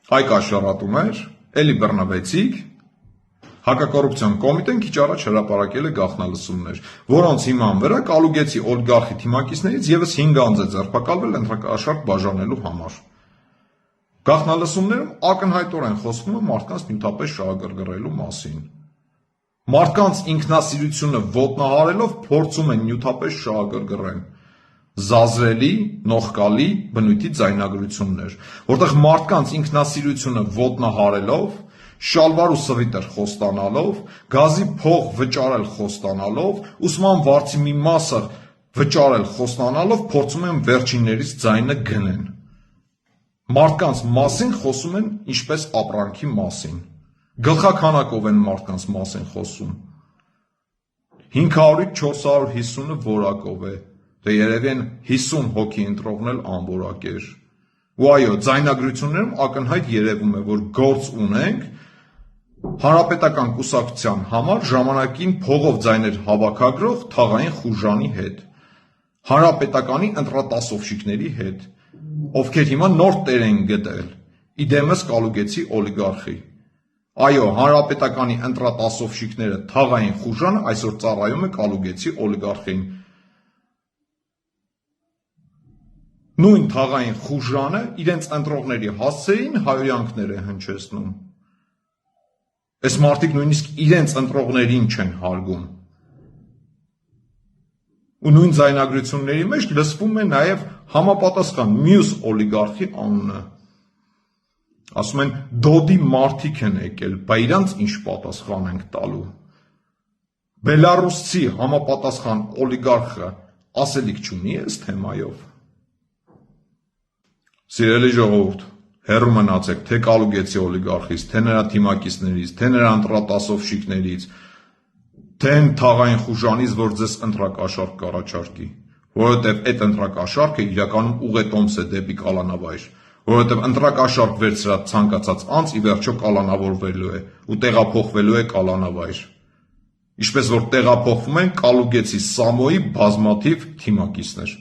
Այկ աշարատում էր, էլի բռնվեցիք, հակակոռուպցիոն կոմիտեն քիչ առաջ հրապարակել է գաղտնալսումներ, որոնց հիման վրա Կալուգեցի օլիգարխի թիմակիցներից եւս 5 անձ է ձերբակալվել ընտրակաշառք բաժանելու համար։ Գաղտնալսումներում ակնհայտորեն խոսվում է մարդկանց նյութապես շահագրգռելու մասին։ Մարդկանց ինքնասիրությունը ոտնահարելով փորձում են նյութապես շահագրգռեն։ Զազրելի, նողկալի բնույթի ձայնագրություններ, որտեղ մարդկանց ինքնասիրությունը ոտնահարելով, շալվար ու սվիտեր խոստանալով, գազի փող վճարել խոստանալով, ուսման վարձի մի մասը վճարել խոստանալով փորձում են վերջիններից ձայնը գնեն։ Մարդկանց մասին խոսում են ինչպես ապրանքի մասին։ Գլխաքանակով են մարդկանց մասին խոսում։ 500-ից 450-ը որակով է, դե երևի են 50 հոգի ընտրողն էլ անորակ էր։ Ու այո, ձայնագրություններում ակնհայտ երևում է, որ գործ ունենք Հանրապետական կուսակցության համար ժամանակին փողով ձայներ հավաքագրող թաղային խուժանի հետ, Հանրապետականի ընտրատասովщикների հետ, ովքեր հիմա նոր տեր են գտել, իդեմս Կալուգեցի օլիգարխի։ Այո, Հանրապետականի ընտրատասովщикները թաղային խուժանը այսօր ծառայում է Կալուգեցի օլիգարխին։ Նույն թաղային խուժանը իրենց ընտրողների հասցեին հայհոյանքներ է հնչեցնում։ Այս մարդիկ նույնիսկ իրենց ընտրողներին չեն հարգում։ Ու նույն ձայնագրությունների մեջ լսվում է նաև համապատասխան մյուս օլիգարխի անունը։ Ասում են դոդի մարդիկ են եկել, բա իրանց ինչ պատասխան ենք տալու։ Բելարուսցի համապատասխան օլիգարխը ասելիք չունի այս թեմայով։ Սիրելի ժողովուրդ, հեռու մնացեք թե Կալուգեցի օլիգարխից, թե նրա թիմակիցներից, թե նրա ընտրատասովщикներից, թե այն թաղային խուժանից, որ ձեզ ընտրակաշառք կառաջարկի, որովհետև այդ ընտրակաշառքը իրականում ուղետոմս է դեպի կալանավայր, որովհետև ընտրակաշառք վերցրած ցանկացած անձ ի վերջո կալանավորվելու է ու տեղափոխվելու է կալանավայր, ինչպես որ տեղափոխվում են Կալուգեցի Սամոյի բազմաթիվ թիմակիցներ։